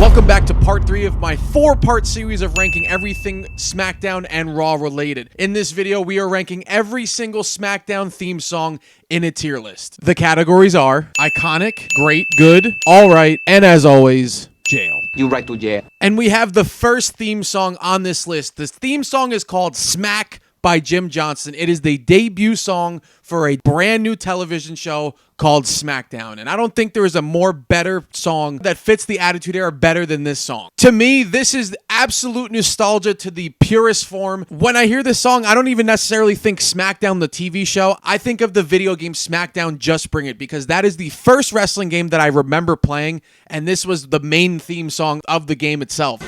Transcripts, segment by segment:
Welcome back to part 3 of my 4-part series of ranking everything SmackDown and Raw related. In this video, we are ranking every single SmackDown theme song in a tier list. The categories are iconic, great, good, alright, and as always, jail. You right to jail. And we have the first theme song on this list. This theme song is called Smack by Jim Johnston. It is the debut song for a brand new television show called SmackDown. And I don't think there is a more better song that fits the Attitude Era better than this song. To me, this is absolute nostalgia to the purest form. When I hear this song, I don't even necessarily think SmackDown, the TV show. I think of the video game SmackDown Just Bring It, because that is the first wrestling game that I remember playing, and this was the main theme song of the game itself.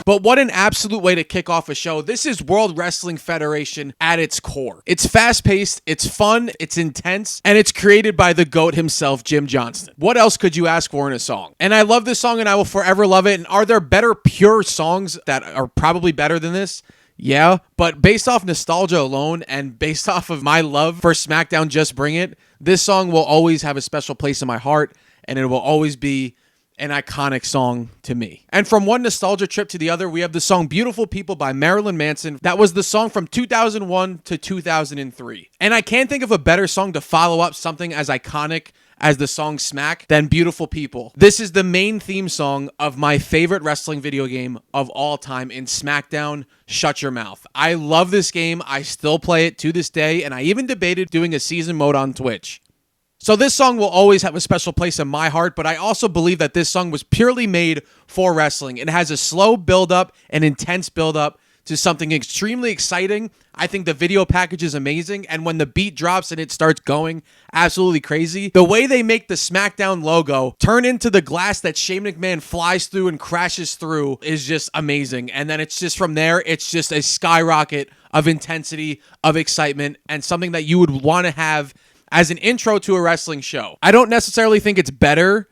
But what an absolute way to kick off a show. This is World Wrestling Federation at its core. It's fast-paced, it's fun, it's intense, and it's created by the GOAT himself, Jim Johnston. What else could you ask for in a song? And I love this song and I will forever love it. And are there better pure songs that are probably better than this? Yeah, but based off nostalgia alone and based off of my love for SmackDown Just Bring It, this song will always have a special place in my heart, and it will always be an iconic song to me. And from one nostalgia trip to the other, we have the song Beautiful People by Marilyn Manson. That was the song from 2001 to 2003. And I can't think of a better song to follow up something as iconic as the song Smack than Beautiful People. This is the main theme song of my favorite wrestling video game of all time in SmackDown, Shut Your Mouth. I love this game. I still play it to this day, and I even debated doing a season mode on Twitch. So this song will always have a special place in my heart, but I also believe that this song was purely made for wrestling. It has a slow build-up, an intense build-up to something extremely exciting. I think the video package is amazing, and when the beat drops and it starts going absolutely crazy, the way they make the SmackDown logo turn into the glass that Shane McMahon flies through and crashes through is just amazing. And then it's just from there, it's just a skyrocket of intensity, of excitement, and something that you would want to have as an intro to a wrestling show. I don't necessarily think it's better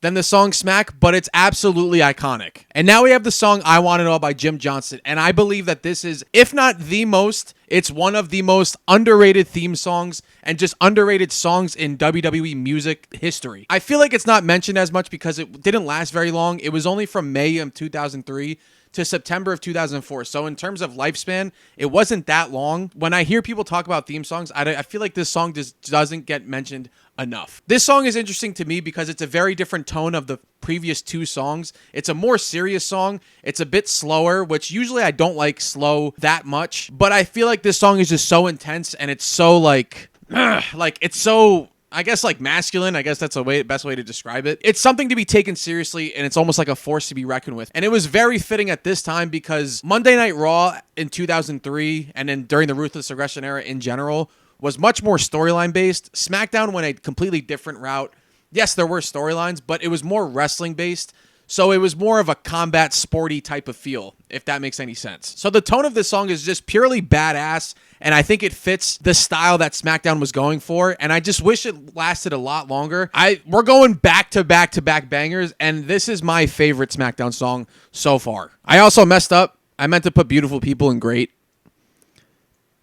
than the song Smack, but it's absolutely iconic. And now we have the song I Want It All by Jim Johnston, and I believe that this is, if not the most, it's one of the most underrated theme songs and just underrated songs in WWE music history. I feel like it's not mentioned as much because it didn't last very long. It was only from May of 2003 to September of 2004. So in terms of lifespan, it wasn't that long. When I hear people talk about theme songs, I feel like this song just doesn't get mentioned enough. This song is interesting to me because it's a very different tone of the previous two songs. It's a more serious song. It's a bit slower, which usually I don't like slow that much. But I feel like this song is just so intense and it's so it's so, I guess, like masculine. I guess that's the best way to describe it. It's something to be taken seriously, and it's almost like a force to be reckoned with. And it was very fitting at this time because Monday Night Raw in 2003, and then during the Ruthless Aggression era in general, was much more storyline based. SmackDown went a completely different route. Yes, there were storylines, but it was more wrestling based. So it was more of a combat sporty type of feel, if that makes any sense. So the tone of this song is just purely badass, and I think it fits the style that SmackDown was going for, and I just wish it lasted a lot longer. We're going back to back to back bangers, and this is my favorite SmackDown song so far. I also messed up. I meant to put Beautiful People in great.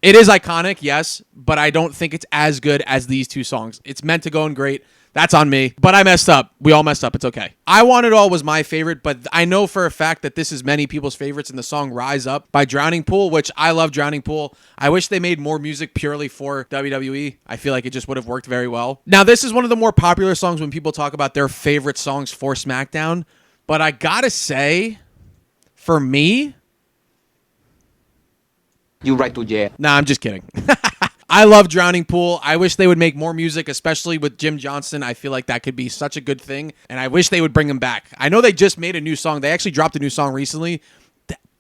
It is iconic, yes, but I don't think it's as good as these two songs. It's meant to go in great. That's on me, but I messed up. We all messed up. It's okay. I Want It All was my favorite, but I know for a fact that this is many people's favorites in the song Rise Up by Drowning Pool, which I love Drowning Pool. I wish they made more music purely for WWE. I feel like it just would have worked very well. Now, this is one of the more popular songs when people talk about their favorite songs for SmackDown, but I gotta say, for me, You right to jail. nah, I'm just kidding. I love Drowning Pool. I wish they would make more music, especially with Jim Johnston. I feel like that could be such a good thing, and I wish they would bring him back. I know they just made a new song. They actually dropped a new song recently.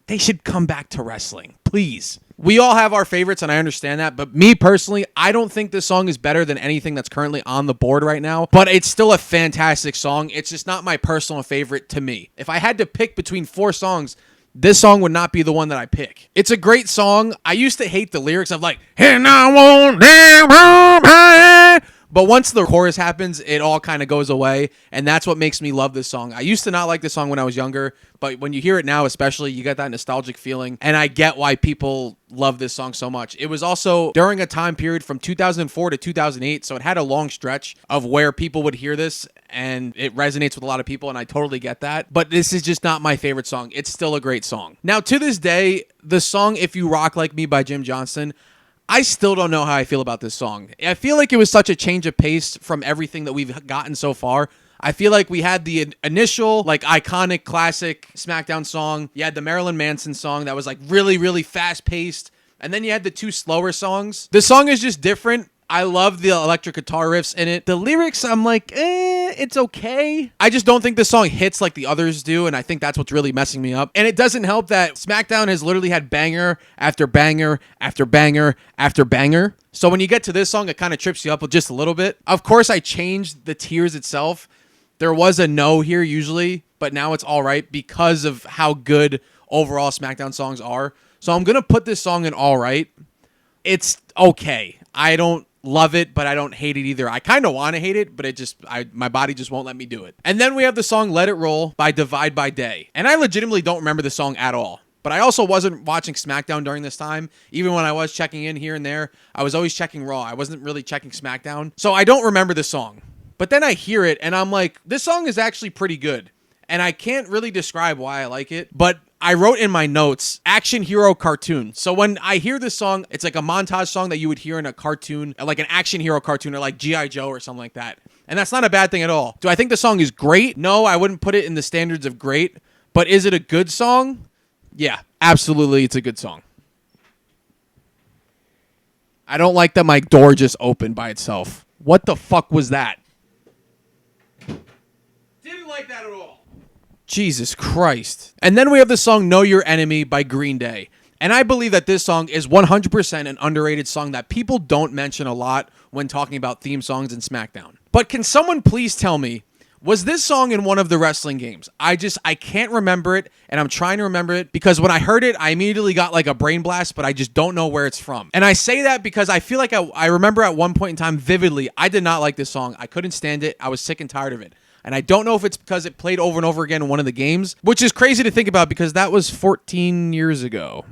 They should come back to wrestling, please. We all have our favorites, and I understand that, but me personally, I don't think this song is better than anything that's currently on the board right now, but it's still a fantastic song. It's just not my personal favorite to me. If I had to pick between 4 songs, this song would not be the one that I pick. It's a great song. I used to hate the lyrics of like, and I won't damn, but once the chorus happens, it all kind of goes away, and that's what makes me love this song. I used to not like this song when I was younger, but when you hear it now especially, you get that nostalgic feeling, and I get why people love this song so much. It was also during a time period from 2004 to 2008, so it had a long stretch of where people would hear this, and it resonates with a lot of people, and I totally get that. But this is just not my favorite song. It's still a great song. Now, to this day, the song If You Rock Like Me by Jim Johnston, I still don't know how I feel about this song. I feel like it was such a change of pace from everything that we've gotten so far. I feel like we had the initial, like, iconic, classic SmackDown song. You had the Marilyn Manson song that was, like, really, really fast-paced. And then you had the two slower songs. The song is just different. I love the electric guitar riffs in it. The lyrics, I'm like, it's okay. I just don't think this song hits like the others do, and I think that's what's really messing me up. And it doesn't help that SmackDown has literally had banger after banger after banger after banger. So when you get to this song, it kind of trips you up just a little bit. Of course, I changed the tiers itself. There was a no here usually, but now it's all right because of how good overall SmackDown songs are. So I'm going to put this song in all right. It's okay. I don't love it, but I don't hate it either. I kind of want to hate it, but my body just won't let me do it. And then we have the song Let It Roll by Divide by Day. And I legitimately don't remember the song at all. But I also wasn't watching SmackDown during this time. Even when I was checking in here and there, I was always checking Raw. I wasn't really checking SmackDown. So I don't remember the song. But then I hear it and I'm like, this song is actually pretty good. And I can't really describe why I like it, but I wrote in my notes, action hero cartoon. So when I hear this song, it's like a montage song that you would hear in a cartoon, like an action hero cartoon or like G.I. Joe or something like that. And that's not a bad thing at all. Do I think the song is great? No, I wouldn't put it in the standards of great. But is it a good song? Yeah, absolutely. It's a good song. I don't like that my door just opened by itself. What the fuck was that? Didn't like that at all. Jesus Christ. And then we have the song Know Your Enemy by Green Day. And I believe that this song is 100% an underrated song that people don't mention a lot when talking about theme songs in SmackDown. But can someone please tell me, was this song in one of the wrestling games? I can't remember it, and I'm trying to remember it because when I heard it, I immediately got like a brain blast, but I just don't know where it's from. And I say that because I feel like I remember at one point in time vividly, I did not like this song. I couldn't stand it. I was sick and tired of it. And I don't know if it's because it played over and over again in one of the games, which is crazy to think about because that was 14 years ago.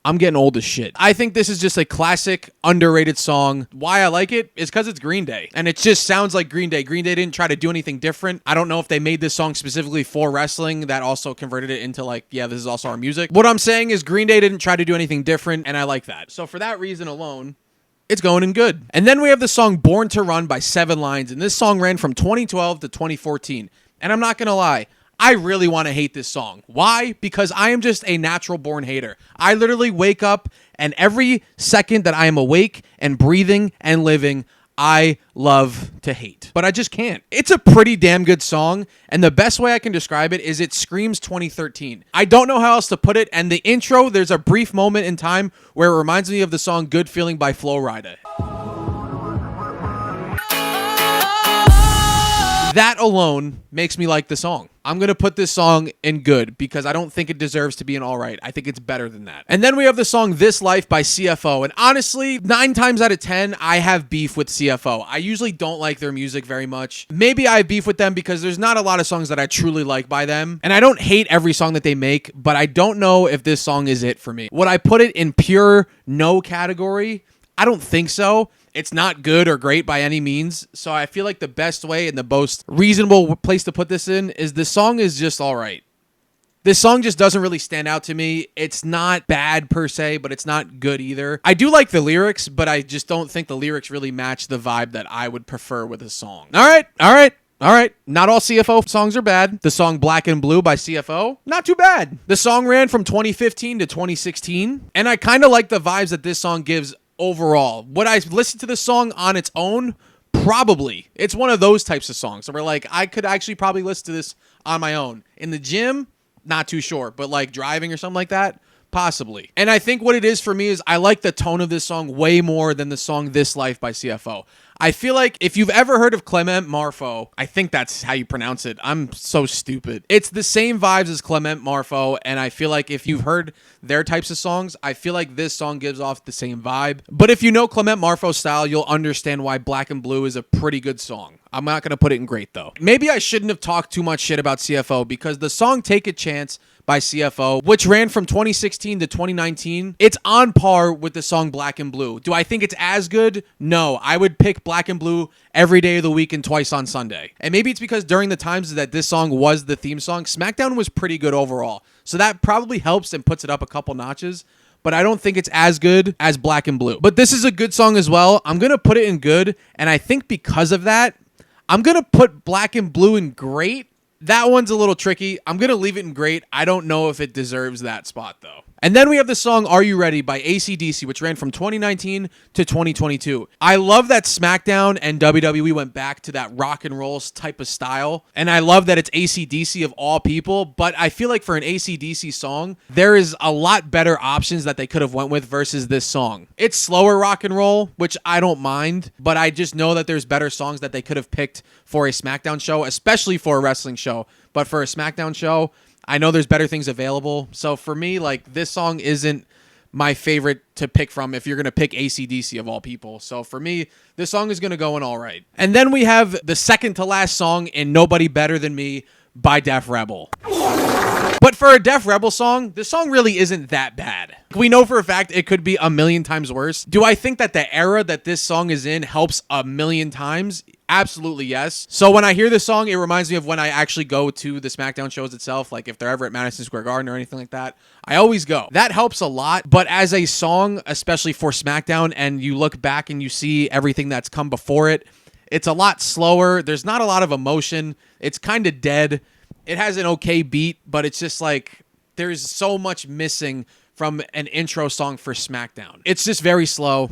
I'm getting old as shit. I think this is just a classic, underrated song. Why I like it is because it's Green Day. And it just sounds like Green Day. Green Day didn't try to do anything different. I don't know if they made this song specifically for wrestling that also converted it into like, yeah, this is also our music. What I'm saying is Green Day didn't try to do anything different, and I like that. So for that reason alone, it's going in good. And then we have the song Born to Run by 7 Lines. And this song ran from 2012 to 2014. And I'm not going to lie, I really want to hate this song. Why? Because I am just a natural born hater. I literally wake up and every second that I am awake and breathing and living, I love to hate. But I just can't. It's a pretty damn good song, and the best way I can describe it is it screams 2013. I don't know how else to put it, and the intro, there's a brief moment in time where it reminds me of the song Good Feeling by Flo Rida. That alone makes me like the song. I'm going to put this song in good because I don't think it deserves to be an all right. I think it's better than that. And then we have the song This Life by CFO. And honestly, 9 times out of 10, I have beef with CFO. I usually don't like their music very much. Maybe I have beef with them because there's not a lot of songs that I truly like by them. And I don't hate every song that they make, but I don't know if this song is it for me. Would I put it in pure no category? I don't think so. It's not good or great by any means. So I feel like the best way and the most reasonable place to put this in is this song is just all right. This song just doesn't really stand out to me. It's not bad per se, but it's not good either. I do like the lyrics, but I just don't think the lyrics really match the vibe that I would prefer with a song. All right. Not all CFO songs are bad. The song Black and Blue by CFO, not too bad. The song ran from 2015 to 2016, and I kind of like the vibes that this song gives overall. Would I listen to the song on its own? Probably. It's one of those types of songs. So we're like, I could actually probably listen to this on my own. In the gym, not too sure. But like driving or something like that, possibly. And I think what it is for me is I like the tone of this song way more than the song This Life by CFO. I feel like if you've ever heard of Clement Marfo, I think that's how you pronounce it. I'm so stupid. It's the same vibes as Clement Marfo, and I feel like if you've heard their types of songs, I feel like this song gives off the same vibe. But if you know Clement Marfo's style, you'll understand why Black and Blue is a pretty good song. I'm not going to put it in great, though. Maybe I shouldn't have talked too much shit about CFO because the song Take a Chance by CFO, which ran from 2016 to 2019, it's on par with the song Black and Blue. Do I think it's as good? No. I would pick Black and Blue every day of the week and twice on Sunday. And maybe it's because during the times that this song was the theme song, SmackDown was pretty good overall. So that probably helps and puts it up a couple notches. But I don't think it's as good as Black and Blue. But this is a good song as well. I'm going to put it in good. And I think because of that, I'm going to put Black and Blue in great. That one's a little tricky. I'm going to leave it in great. I don't know if it deserves that spot, though. And then we have the song Are You Ready by AC/DC, which ran from 2019 to 2022. I love that SmackDown and WWE went back to that rock and roll type of style. And I love that it's AC/DC of all people. But I feel like for an AC/DC song, there is a lot better options that they could have went with versus this song. It's slower rock and roll, which I don't mind. But I just know that there's better songs that they could have picked for a SmackDown show, especially for a wrestling show. But for a SmackDown show, I know there's better things available. So for me, like, this song isn't my favorite to pick from if you're going to pick AC/DC of all people. So for me, this song is going to go in all right. And then we have the second to last song in Nobody Better Than Me by Def Rebel. But for a Def Rebel song, this song really isn't that bad. We know for a fact it could be a million times worse. Do I think that the era that this song is in helps a million times? Absolutely yes. So when I hear this song, it reminds me of when I actually go to the SmackDown shows itself, like if they're ever at Madison Square Garden or anything like that. I always go. That helps a lot, but as a song, especially for SmackDown, and you look back and you see everything that's come before it, it's a lot slower. There's not a lot of emotion. It's kind of dead. It has an okay beat, but it's just like there's so much missing from an intro song for SmackDown. It's just very slow.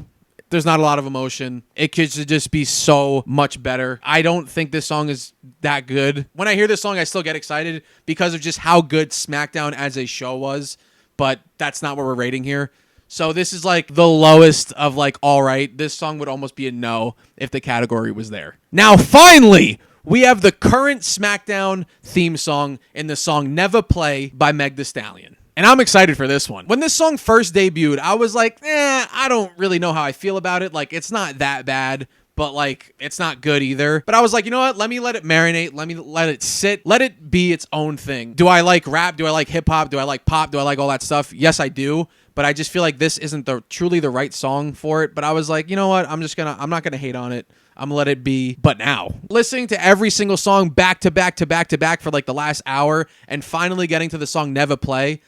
There's not a lot of emotion. It could just be so much better. I don't think this song is that good. When I hear this song, I still get excited because of just how good SmackDown as a show was, but that's not what we're rating here. So this is like the lowest of like, all right, this song would almost be a no if the category was there. Now, finally, we have the current SmackDown theme song in the song Never Play by Meg Thee Stallion. And I'm excited for this one. When this song first debuted, I was like, I don't really know how I feel about it. Like, it's not that bad, but like, it's not good either. But I was like, you know what? Let me let it marinate. Let me let it sit. Let it be its own thing. Do I like rap? Do I like hip hop? Do I like pop? Do I like all that stuff? Yes, I do. But I just feel like this isn't truly the right song for it. But I was like, you know what? I'm not gonna hate on it. I'm gonna let it be. But now, listening to every single song back to back to back to back for like the last hour and finally getting to the song Never Play,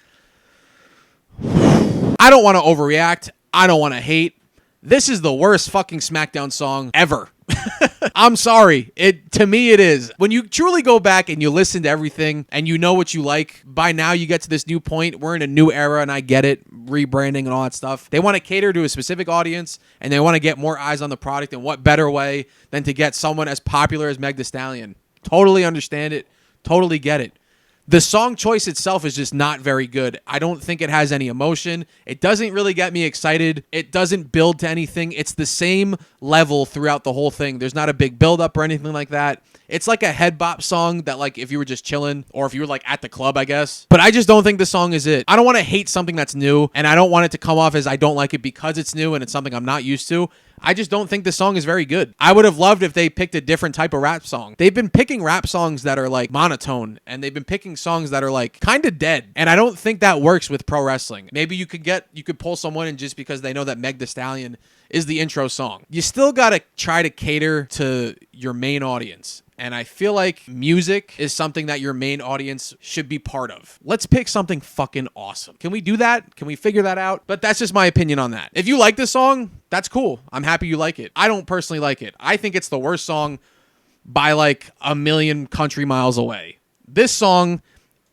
I don't want to overreact. I don't want to hate. This is the worst fucking SmackDown song ever. I'm sorry. To me, it is. When you truly go back and you listen to everything and you know what you like, by now you get to this new point. We're in a new era and I get it. Rebranding and all that stuff. They want to cater to a specific audience and they want to get more eyes on the product. And what better way than to get someone as popular as Meg Thee Stallion? Totally understand it. Totally get it. The song choice itself is just not very good. I don't think it has any emotion. It doesn't really get me excited. It doesn't build to anything. It's the same level throughout the whole thing. There's not a big build up or anything like that. It's like a head bop song that like if you were just chilling or if you were like at the club, I guess. But I just don't think the song is it. I don't want to hate something that's new and I don't want it to come off as I don't like it because it's new and it's something I'm not used to. I just don't think the song is very good. I would have loved if they picked a different type of rap song. They've been picking rap songs that are like monotone and they've been picking songs that are like kind of dead. And I don't think that works with pro wrestling. Maybe you could pull someone in just because they know that Meg Thee Stallion is the intro song. You still got to try to cater to your main audience. And I feel like music is something that your main audience should be part of. Let's pick something fucking awesome. Can we do that? Can we figure that out? But that's just my opinion on that. If you like this song, that's cool. I'm happy you like it. I don't personally like it. I think it's the worst song by like a million country miles away. This song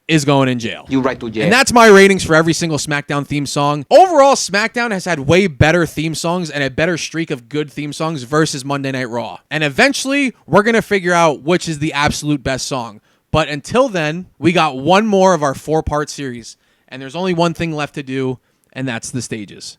is going in jail. You right to jail. And that's my ratings for every single SmackDown theme song. Overall, SmackDown has had way better theme songs and a better streak of good theme songs versus Monday Night Raw. And eventually, we're going to figure out which is the absolute best song. But until then, we got one more of our 4-part series. And there's only one thing left to do, and that's the stages.